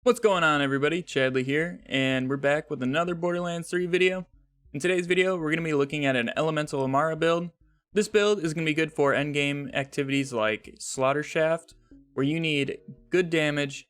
What's going on, everybody? Chadley here, and we're back with another Borderlands 3 video. In today's video, we're going to be looking at an Elemental Amara build. This build is going to be good for endgame activities like Slaughter Shaft, where you need good damage,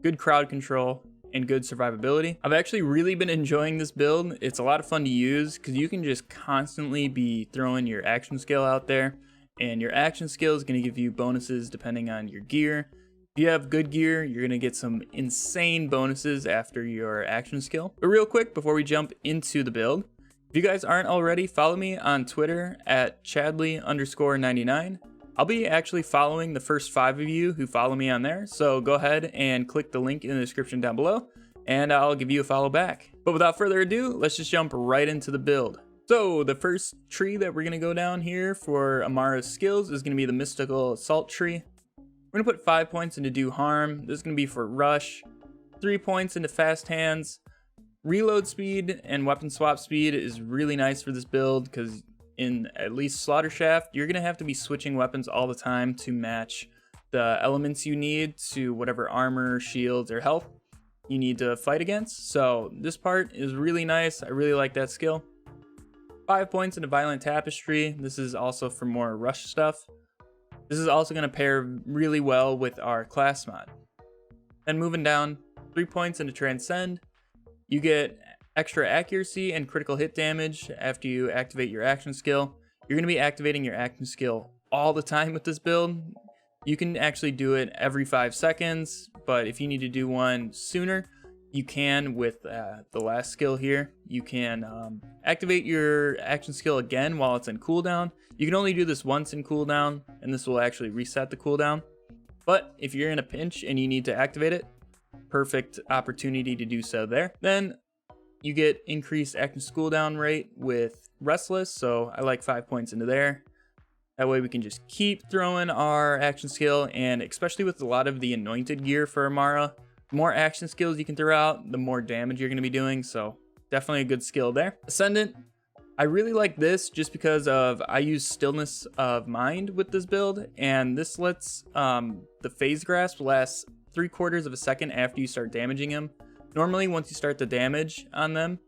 good crowd control, and good survivability. I've actually really been enjoying this build. It's a lot of fun to use because you can just constantly be throwing your action skill out there, and your action skill is going to give you bonuses depending on your gear. If you have good gear, you're going to get some insane bonuses after your action skill. But real quick, before we jump into the build, if you guys aren't already, follow me on Twitter at Chadley_99. I'll be actually following the first 5 of you who follow me on there. So go ahead and click the link in the description down below, and I'll give you a follow back. But without further ado, let's just jump right into the build. So the first tree that we're going to go down here for Amara's skills is going to be the Mystical Assault tree. We're going to put 5 points into Do Harm. This is going to be for Rush, 3 points into Fast Hands. Reload speed and weapon swap speed is really nice for this build because in at least Slaughter Shaft, you're going to have to be switching weapons all the time to match the elements you need to whatever armor, shields, or health you need to fight against. So this part is really nice. I really like that skill. 5 points into Violent Tapestry. This is also for more rush stuff. This is also going to pair really well with our class mod. Then moving down, 3 points into Transcend. You get extra accuracy and critical hit damage after you activate your action skill. You're going to be activating your action skill all the time with this build. You can actually do it every 5 seconds, but if you need to do one sooner, you can with the last skill here. You can activate your action skill again while it's in cooldown. You can only do this once in cooldown, and this will actually reset the cooldown. But if you're in a pinch and you need to activate it, perfect opportunity to do so there. Then you get increased action cooldown rate with Restless, so I like 5 points into there. That way we can just keep throwing our action skill, and especially with a lot of the anointed gear for Amara, the more action skills you can throw out, the more damage you're going to be doing, so definitely a good skill there. Ascendant, I really like this just because I use Stillness of Mind with this build, and this lets the Phase Grasp last 3/4 of a second after you start damaging them. Normally, once you start the damage on them,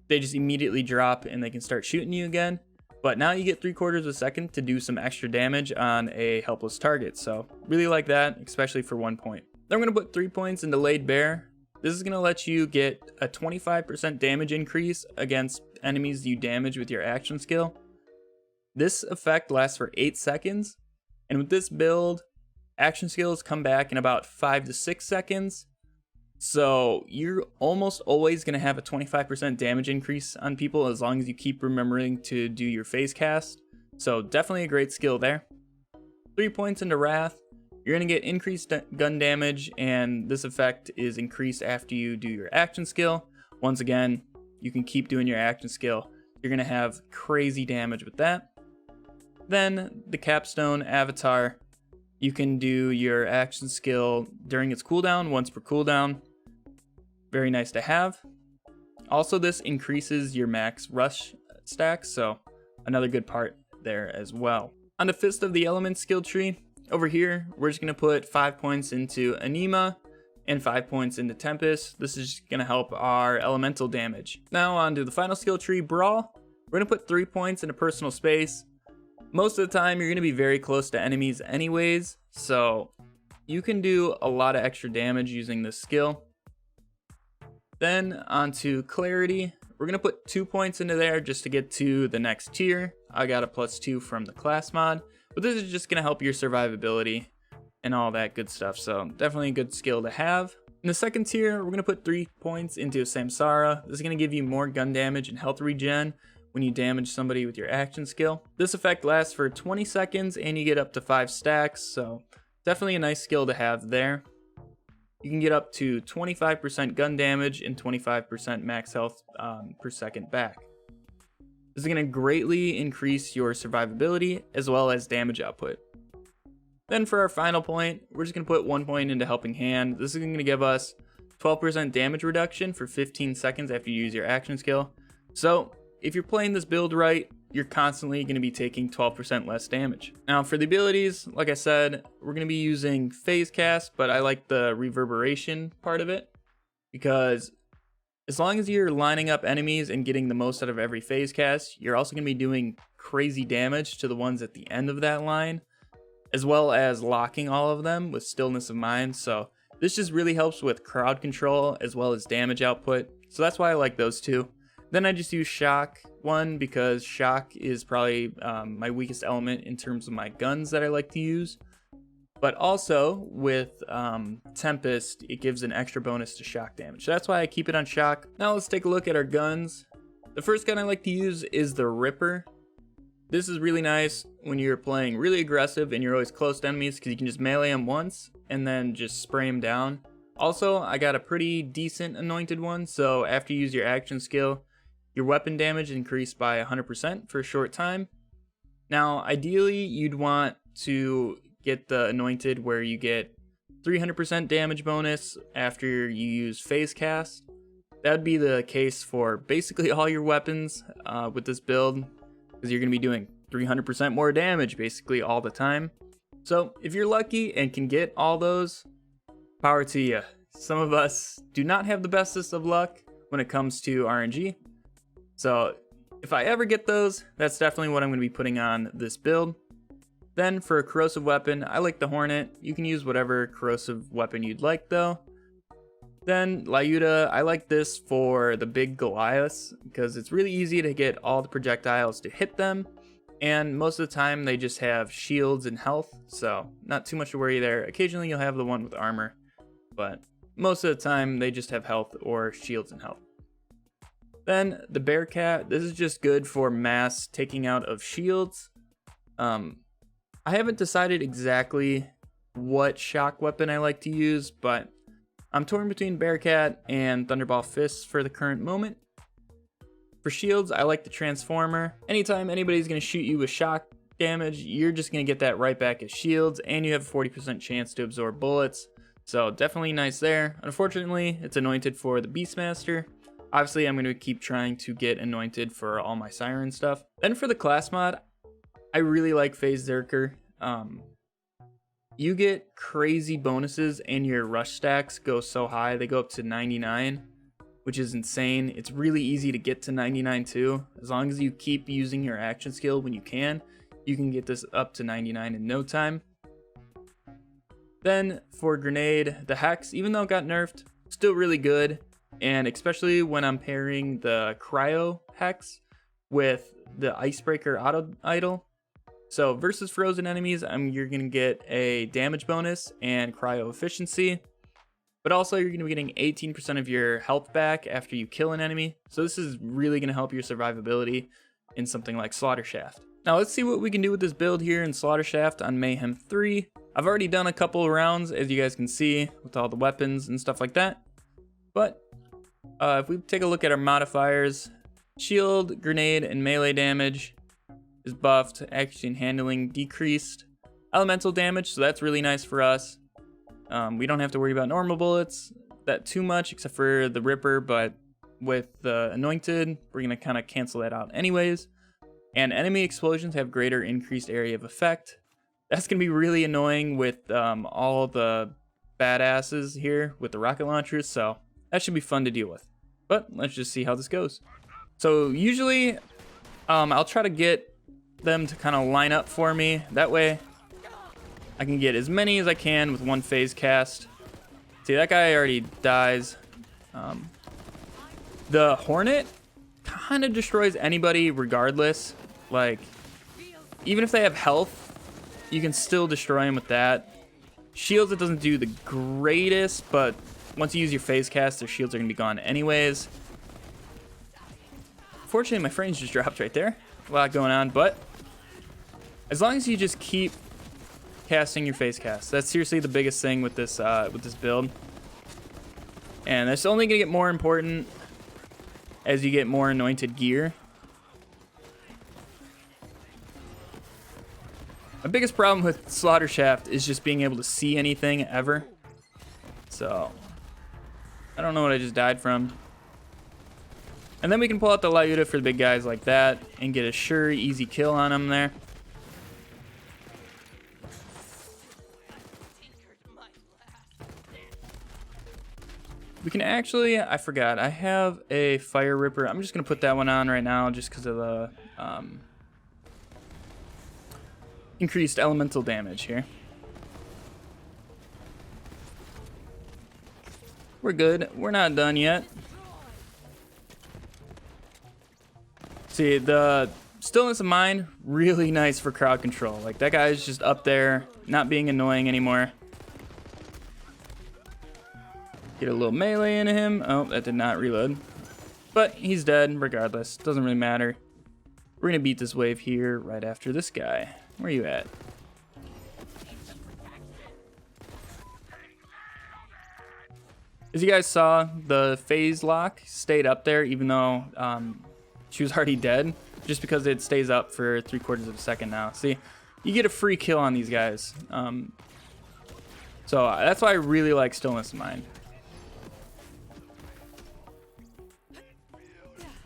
they just immediately drop and they can start shooting you again. But now you get 3/4 of a second to do some extra damage on a helpless target, so really like that, especially for 1 point. Then I'm going to put 3 points into Laid Bare. This is going to let you get a 25% damage increase against enemies you damage with your action skill. This effect lasts for 8 seconds, and with this build, action skills come back in about 5 to 6 seconds. So you're almost always going to have a 25% damage increase on people as long as you keep remembering to do your phase cast. So definitely a great skill there. 3 points into Wrath. You're going to get increased gun damage, and this effect is increased after you do your action skill. Once again, you can keep doing your action skill. You're going to have crazy damage with that. Then the Capstone Avatar. You can do your action skill during its cooldown, once per cooldown. Very nice to have. Also, this increases your max rush stacks, so another good part there as well. On the Fist of the Elements skill tree, over here, we're just going to put 5 points into Anima and 5 points into Tempest. This is going to help our elemental damage. Now on to the final skill tree, Brawl. We're going to put 3 points into Personal Space. Most of the time, you're going to be very close to enemies anyways, so you can do a lot of extra damage using this skill. Then onto Clarity. We're going to put 2 points into there just to get to the next tier. I got a +2 from the class mod, but this is just going to help your survivability and all that good stuff, so definitely a good skill to have. In the second tier, we're going to put 3 points into Samsara. This is going to give you more gun damage and health regen when you damage somebody with your action skill. This effect lasts for 20 seconds and you get up to 5 stacks, so definitely a nice skill to have there. You can get up to 25% gun damage and 25% max health per second back. This is going to greatly increase your survivability as well as damage output. Then for our final point, we're just going to put 1 point into Helping Hand. This is going to give us 12% damage reduction for 15 seconds after you use your action skill. So if you're playing this build right, you're constantly going to be taking 12% less damage. Now for the abilities, like I said, we're going to be using phase cast, but I like the reverberation part of it, because as long as you're lining up enemies and getting the most out of every phase cast, you're also going to be doing crazy damage to the ones at the end of that line, as well as locking all of them with stillness of mind. So this just really helps with crowd control as well as damage output. So that's why I like those two. Then I just use shock one because shock is probably my weakest element in terms of my guns that I like to use. But also with Tempest, it gives an extra bonus to shock damage. So that's why I keep it on shock. Now let's take a look at our guns. The first gun I like to use is the Ripper. This is really nice when you're playing really aggressive and you're always close to enemies, because you can just melee them once and then just spray them down. Also, I got a pretty decent anointed one, so after you use your action skill, your weapon damage increased by 100% for a short time. Now, ideally, you'd want to get the anointed where you get 300% damage bonus after you use phase cast. That would be the case for basically all your weapons with this build, because you're going to be doing 300% more damage basically all the time. So if you're lucky and can get all those, power to you. Some of us do not have the bestest of luck when it comes to RNG. So if I ever get those, that's definitely what I'm going to be putting on this build. Then for a corrosive weapon, I like the Hornet. You can use whatever corrosive weapon you'd like though. Then Lyuda, I like this for the big Goliaths because it's really easy to get all the projectiles to hit them. And most of the time they just have shields and health, so not too much to worry there. Occasionally you'll have the one with armor, but most of the time they just have health or shields and health. Then the Bearcat, this is just good for mass taking out of shields. I haven't decided exactly what shock weapon I like to use, but I'm torn between Bearcat and Thunderball Fists for the current moment. For shields, I like the Transformer. Anytime anybody's going to shoot you with shock damage, you're just going to get that right back as shields, and you have a 40% chance to absorb bullets. So definitely nice there. Unfortunately, it's anointed for the Beastmaster. Obviously, I'm going to keep trying to get anointed for all my Siren stuff. Then for the class mod, I really like Phase Zerker. You get crazy bonuses and your rush stacks go so high. They go up to 99, which is insane. It's really easy to get to 99 too. As long as you keep using your action skill when you can get this up to 99 in no time. Then for grenade, the Hex, even though it got nerfed, still really good. And especially when I'm pairing the Cryo Hex with the Icebreaker Auto Idol. So versus frozen enemies, you're going to get a damage bonus and cryo efficiency. But also you're going to be getting 18% of your health back after you kill an enemy. So this is really going to help your survivability in something like Slaughter Shaft. Now let's see what we can do with this build here in Slaughter Shaft on Mayhem 3. I've already done a couple of rounds, as you guys can see, with all the weapons and stuff like that. But if we take a look at our modifiers, shield, grenade, and melee damage is buffed, action handling decreased, elemental damage, so that's really nice for us. We don't have to worry about normal bullets that too much, except for the Ripper, but with the Anointed, we're going to kind of cancel that out anyways. And enemy explosions have greater increased area of effect. That's going to be really annoying with all the badasses here with the rocket launchers, so that should be fun to deal with. But let's just see how this goes. So usually I'll try to get them to kind of line up for me. That way I can get as many as I can with one phase cast. See, that guy already dies. The Hornet kind of destroys anybody regardless. Like, even if they have health, you can still destroy them with that. Shields, it doesn't do the greatest, but once you use your phase cast, their shields are going to be gone anyways. Fortunately, my frames just dropped right there. A lot going on, but as long as you just keep casting your phase cast, that's seriously the biggest thing with this build. And it's only gonna get more important as you get more anointed gear. My biggest problem with Slaughter Shaft is just being able to see anything ever. So I don't know what I just died from. And then we can pull out the Lyuda for the big guys like that and get a sure, easy kill on them there. We can actually, I forgot, I have a Fire Ripper. I'm just going to put that one on right now just because of the increased elemental damage here. We're good. We're not done yet. See, the Stillness of Mind, really nice for crowd control. Like, that guy's just up there, not being annoying anymore. Get a little melee into him. Oh, that did not reload. But he's dead regardless. Doesn't really matter. We're going to beat this wave here right after this guy. Where are you at? As you guys saw, the phase lock stayed up there even though she was already dead, just because it stays up for 3/4 of a second now. See, you get a free kill on these guys. So that's why I really like Stillness of Mind.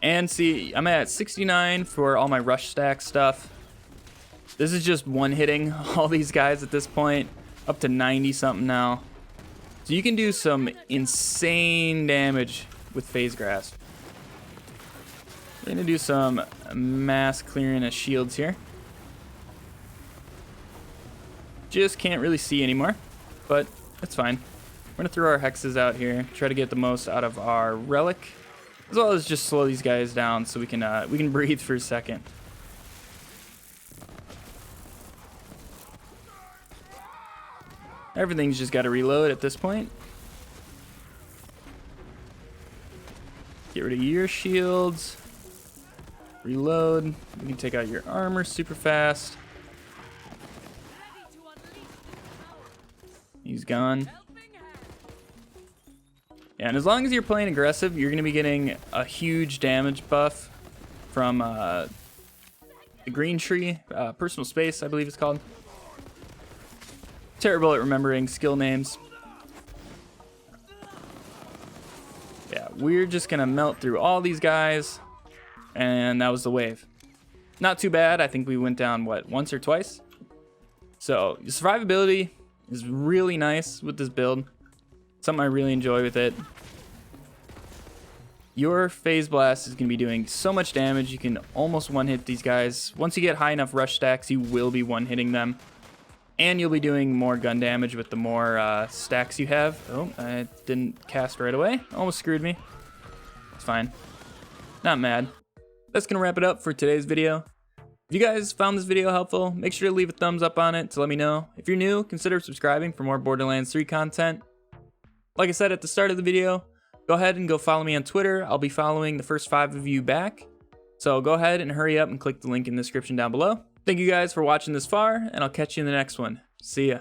And see, I'm at 69 for all my rush stack stuff. This is just one-hitting all these guys at this point, up to 90 something now. So you can do some insane damage with Phase Grasp. We're gonna do some mass clearing of shields here. Just can't really see anymore, but that's fine. We're gonna throw our hexes out here, try to get the most out of our relic, as well as just slow these guys down so we can breathe for a second. Everything's just got to reload at this point. Get rid of your shields. Reload. You can take out your armor super fast. He's gone. Yeah, and as long as you're playing aggressive, you're going to be getting a huge damage buff from the green tree, personal space, I believe it's called. Terrible at remembering skill names. Yeah, we're just going to melt through all these guys, and that was the wave. Not too bad. I think we went down, what, once or twice? So, survivability is really nice with this build. Something I really enjoy with it. Your Phase Blast is going to be doing so much damage. You can almost one-hit these guys. Once you get high enough rush stacks, you will be one-hitting them. And you'll be doing more gun damage with the more stacks you have. Oh, I didn't cast right away. Almost screwed me. It's fine. Not mad. That's going to wrap it up for today's video. If you guys found this video helpful, make sure to leave a thumbs up on it to let me know. If you're new, consider subscribing for more Borderlands 3 content. Like I said at the start of the video, go ahead and go follow me on Twitter. I'll be following the first 5 of you back. So go ahead and hurry up and click the link in the description down below. Thank you guys for watching this far, and I'll catch you in the next one. See ya.